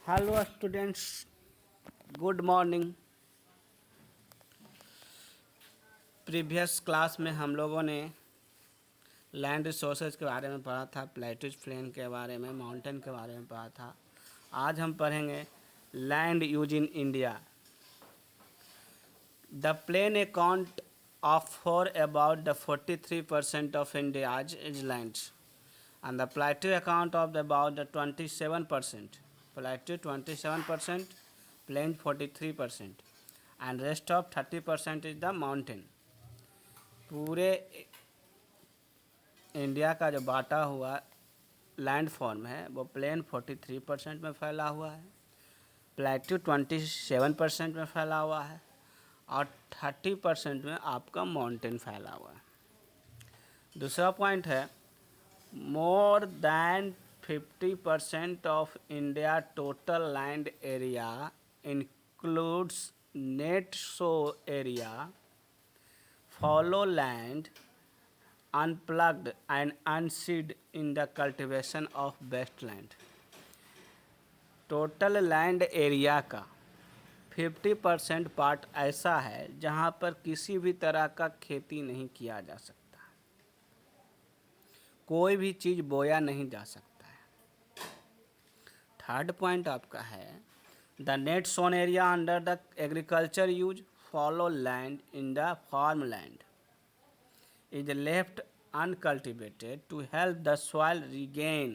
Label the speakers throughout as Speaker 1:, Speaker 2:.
Speaker 1: Hello students, good morning. Previous class में हम लोगों ने लैंड रिसोर्सेज के बारे में पढ़ा था, प्लेट्यूज प्लेन के बारे में, माउंटेन के बारे में पढ़ा था। आज हम पढ़ेंगे land use in India. The plain account of for about the 43% of India's is lands, and the plateau account of about the 27%. Plateau 27%, plain 43%, and rest of 30% is the mountain. पूरे India का जो बांटा हुआ land form है वो plane 43% में फैला हुआ है, प्लेट्यू 27% में फैला हुआ है और 30% में आपका माउंटेन फैला हुआ है। दूसरा पॉइंट है, more than 50% of India total land area includes net so area, follow land unplugged and unseeded in the cultivation of wasteland. Total land area का 50% पार्ट ऐसा है जहाँ पर किसी भी तरह का खेती नहीं किया जा सकता, कोई भी चीज़ बोया नहीं जा सकता है। थर्ड पॉइंट आपका है, the net sown area under the agriculture use fallow land in the farm land is left uncultivated to help the soil regain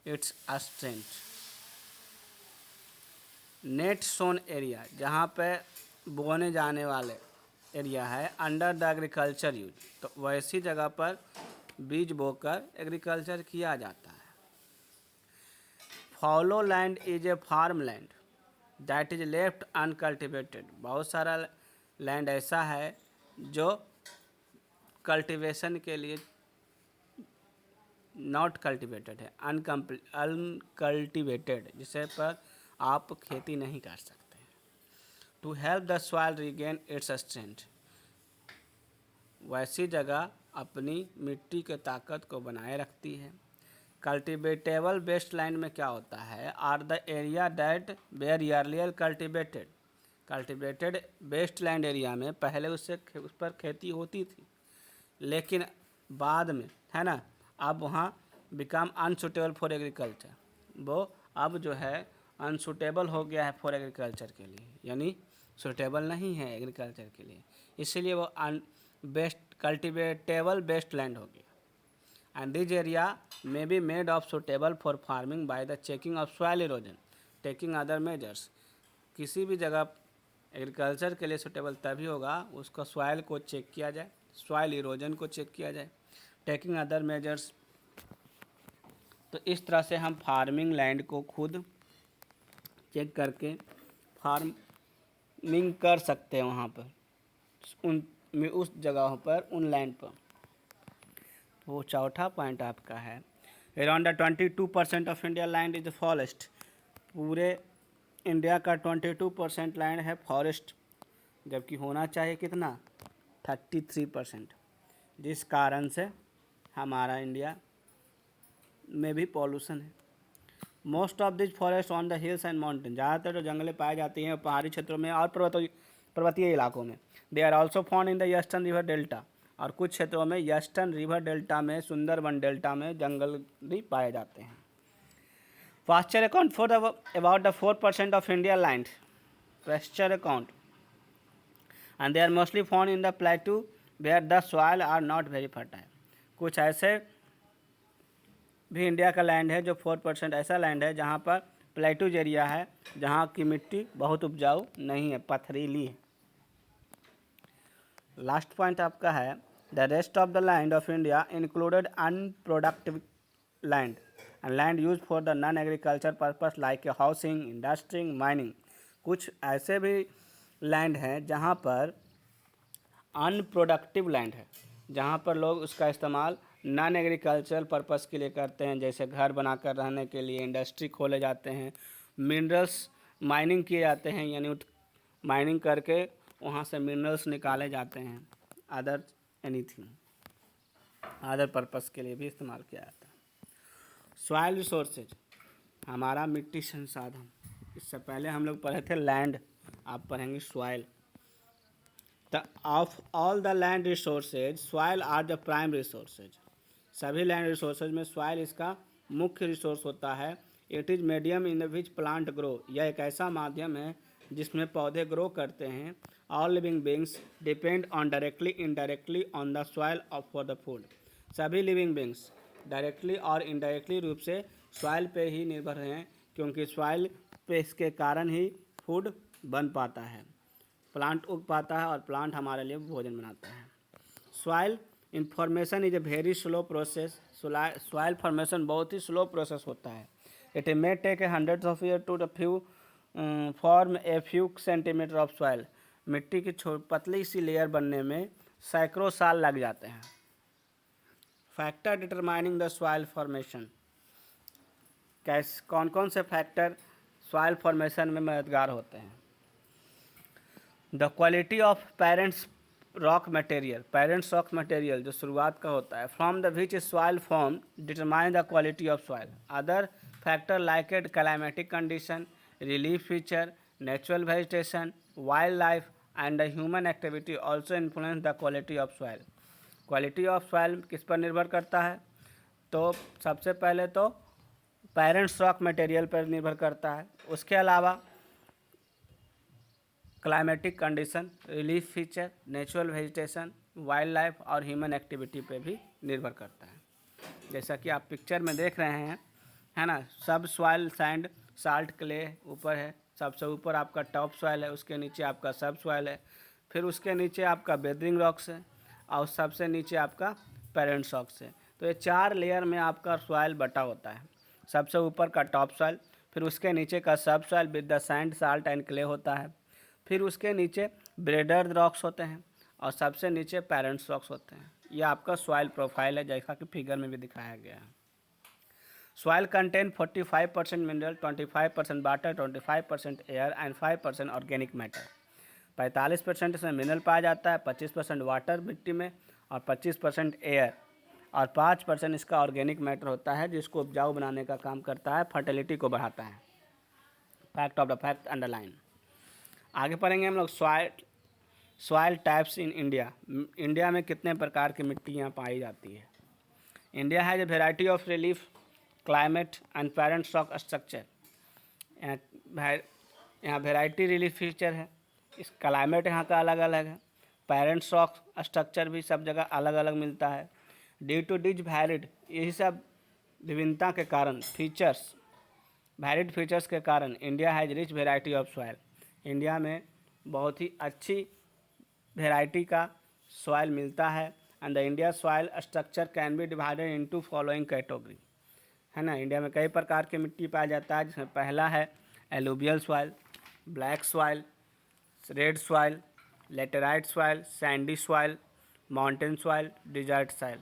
Speaker 1: its strength. Net sown area जहाँ पे बोने जाने वाले एरिया है अंडर द एग्रीकल्चर यूज, तो वैसी जगह पर बीज बोकर एग्रीकल्चर किया जाता है। Fallow land is a farm land that is left uncultivated. बहुत सारा लैंड ऐसा है जो कल्टीवेशन के लिए नॉट कल्टीवेटेड है, अनकल्टिवेटेड, जिसे पर आप खेती नहीं कर सकते। To help the soil regain its strength, वैसी जगह अपनी मिट्टी के ताकत को बनाए रखती है। कल्टिवेटेबल वेस्ट लैंड में क्या होता है, are the area that were earlier cultivated. Cultivated waste land area में पहले उस पर खेती होती थी, लेकिन बाद में, है ना, अब वहाँ बिकम अनसुटेबल फॉर एग्रीकल्चर, वो अब जो है अनसुटेबल हो गया है फॉर एग्रीकल्चर के लिए, यानी सुटेबल नहीं है एग्रीकल्चर के लिए, इसीलिए वो बेस्ट कल्टिवेटेबल बेस्ट लैंड हो गया। And this area may be made of suitable for farming by the checking of soil erosion taking other measures. किसी भी जगह एग्रीकल्चर के लिए सुटेबल तभी होगा उसका सॉइल को चेक किया जाए, सॉइल इरोजन को चेक किया जाए, टेकिंग अदर मेजर्स। तो इस तरह से हम फार्मिंग लैंड को खुद चेक करके फार्मिंग कर सकते हैं वहाँ पर, उस जगहों पर, उन लैंड पर। वो चौथा पॉइंट आपका है, around 22% of India land is forest. पूरे इंडिया का 22% लैंड है फॉरेस्ट, जबकि होना चाहिए कितना, 33%, जिस कारण से हमारा इंडिया में भी पॉल्यूशन है। Most of this forest on the hills and mountain, ज़्यादातर जो जंगलें पाए जाती हैं पहाड़ी क्षेत्रों में और पर्वतीय इलाकों में। They are also found in the eastern river delta, और कुछ क्षेत्रों में ईस्टर्न रिवर डेल्टा में, सुंदरबन डेल्टा में जंगल भी पाए जाते हैं। Pasture account for about the 4% of India land, pasture account, and they are mostly found in the plateau where the soil are not very fertile. कुछ ऐसे भी इंडिया का लैंड है जो 4% ऐसा लैंड है जहाँ पर प्लेटूज एरिया है, जहाँ की मिट्टी बहुत उपजाऊ नहीं है, पथरीली है। लास्ट पॉइंट आपका है, the rest of the land of India included unproductive land and land use for the non agriculture purpose like housing, industry, mining. कुछ ऐसे भी लैंड है जहाँ पर अनप्रोडक्टिव लैंड है, जहाँ पर लोग उसका इस्तेमाल नॉन एग्रीकल्चरल पर्पस के लिए करते हैं, जैसे घर बनाकर रहने के लिए, इंडस्ट्री खोले जाते हैं, मिनरल्स माइनिंग किए जाते हैं, यानी माइनिंग करके वहाँ से मिनरल्स निकाले जाते हैं, अदर एनीथिंग अदर पर्पस के लिए भी इस्तेमाल किया जाता है। सॉइल रिसोर्सेज, हमारा मिट्टी संसाधन, इससे पहले हम लोग पढ़े थे लैंड, आप पढ़ेंगे soil. The of all the land resources soil are the prime resources. सभी लैंड रिसोर्सेज में सॉइल इसका मुख्य रिसोर्स होता है। It is medium in which plant grow. यह एक ऐसा माध्यम है जिसमें पौधे ग्रो करते हैं। All living beings depend on directly indirectly on the soil for the food. सभी लिविंग बींग्स डायरेक्टली और इनडायरेक्टली रूप से सॉइल पे ही निर्भर हैं, क्योंकि सॉइल पे इसके कारण ही फूड बन पाता है, प्लांट उग पाता है और प्लांट हमारे लिए भोजन बनाता है। Soil information is a very slow process. Soil formation बहुत ही स्लो प्रोसेस होता है। It may take a hundreds of year to the few form a few centimetre of soil. मिट्टी की पतली सी लेयर बनने में सैकड़ों साल लग जाते हैं। Factor determining the soil formation. कौन कौन से फैक्टर सॉइल फॉर्मेशन में मददगार होते हैं? The quality of parents rock material. Parents rock material जो शुरुआत का होता है, from the which soil form determine the quality of soil. Other factor like at climatic condition, relief feature, natural vegetation, wild life and the human activity also influence the quality of soil. Quality of soil किस पर निर्भर करता है? तो सबसे पहले तो parents rock material पर निर्भर करता है। उसके अलावा climatic condition, relief feature, natural vegetation, wild life और ह्यूमन एक्टिविटी पे भी निर्भर करता है। जैसा कि आप पिक्चर में देख रहे हैं, है ना, सब सॉइल सैंड साल्ट क्ले ऊपर है। सबसे ऊपर आपका टॉप सॉइल है, उसके नीचे आपका सब सॉइल है, फिर उसके नीचे आपका बेदरिंग रॉक्स है और सबसे नीचे आपका पेरेंट्स रॉक्स है। तो ये 4 लेयर में आपका सॉइल बटा होता है। सबसे ऊपर का टॉप सॉइल, फिर उसके नीचे का सब soil with the sand salt and clay होता है, फिर उसके नीचे ब्रेडर रॉक्स होते हैं और सबसे नीचे पेरेंट्स रॉक्स होते हैं। यह आपका सॉइल प्रोफाइल है, जैसा कि फिगर में भी दिखाया गया है। Soil contain 45% mineral, 25% water, 25% air and 5% organic matter. 45% इसमें मिनरल पाया जाता है, 25% वाटर मिट्टी में और 25% एयर और 5% इसका ऑर्गेनिक मैटर होता है, जिसको उपजाऊ बनाने का काम करता है, फर्टिलिटी को बढ़ाता है। Fact of the fact underline. आगे पढ़ेंगे हम लोग soil types in India. India में कितने प्रकार की मिट्टियाँ पाई जाती है? India has a variety of relief climate and parents rock structure. यहाँ वेराइटी रिलीफ फीचर है, इस क्लाइमेट यहाँ का अलग अलग है, पेरेंट्स रॉक स्ट्रक्चर भी सब जगह अलग अलग मिलता है। ड्यू टू डिज वैलिड, यही सब विभिन्नता के कारण, वैलिड फीचर्स के कारण India has rich variety of soil. India में बहुत ही अच्छी वेराइटी का सॉइल मिलता है। And the India soil structure can be divided into following category, है ना। इंडिया में कई प्रकार की मिट्टी पाया जाता है, जिसमें पहला है alluvial soil, black soil, red soil, laterite soil, sandy soil, mountain soil, desert soil.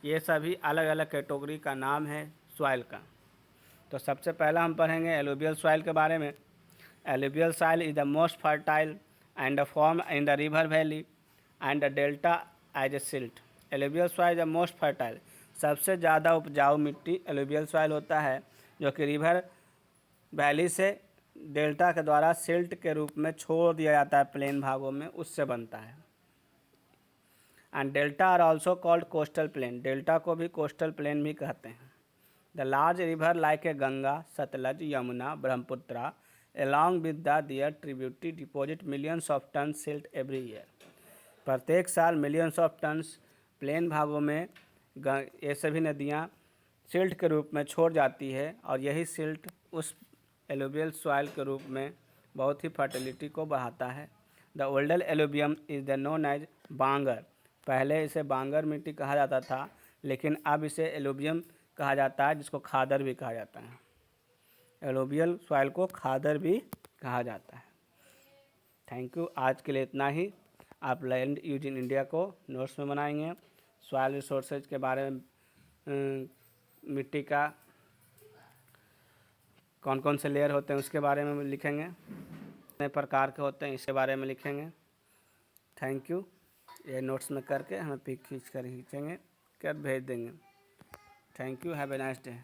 Speaker 1: ये सभी अलग अलग कैटेगरी का नाम है सॉइल का। तो सबसे पहला हम पढ़ेंगे एलुवियल सॉइल के बारे में। Alluvial soil is the most fertile and formed in the river valley and the delta as a silt. Alluvial soil is the most fertile. सबसे ज़्यादा उपजाऊ मिट्टी एलुवियल सॉइल होता है, जो कि रिवर वैली से डेल्टा के द्वारा सिल्ट के रूप में छोड़ दिया जाता है प्लेन भागों में, उससे बनता है। And delta R also called coastal plain. Delta को भी कोस्टल प्लेन भी कहते हैं। The large river like a Ganga, Sutlej, Yamuna, Brahmaputra along with their tributary deposit millions of tons silt every year. प्रत्येक साल मिलियंस ऑफ टन्स प्लेन भागों में ये सभी नदियाँ सिल्ट के रूप में छोड़ जाती है और यही सिल्ट उस एलुवियल सॉइल के रूप में बहुत ही फर्टिलिटी को बढ़ाता है। The older alluvium is the known as bangar. पहले इसे बांगर मिट्टी कहा जाता था, लेकिन अब इसे एलुवियम कहा जाता है, जिसको खादर भी कहा जाता है। एलुवियल सॉइल को खादर भी कहा जाता है। Thank you. आज के लिए इतना ही। आप लैंड यूज इन इंडिया को नोट्स में बनाएंगे। सॉइल रिसोर्सेज के बारे में, मिट्टी का कौन कौन से लेयर होते हैं उसके बारे में लिखेंगे, कितने प्रकार के होते हैं इसके बारे में लिखेंगे। Thank you. ये नोट्स में करके हमें पिक खींचेंगे, कर भेज देंगे। Thank you. Have a nice day.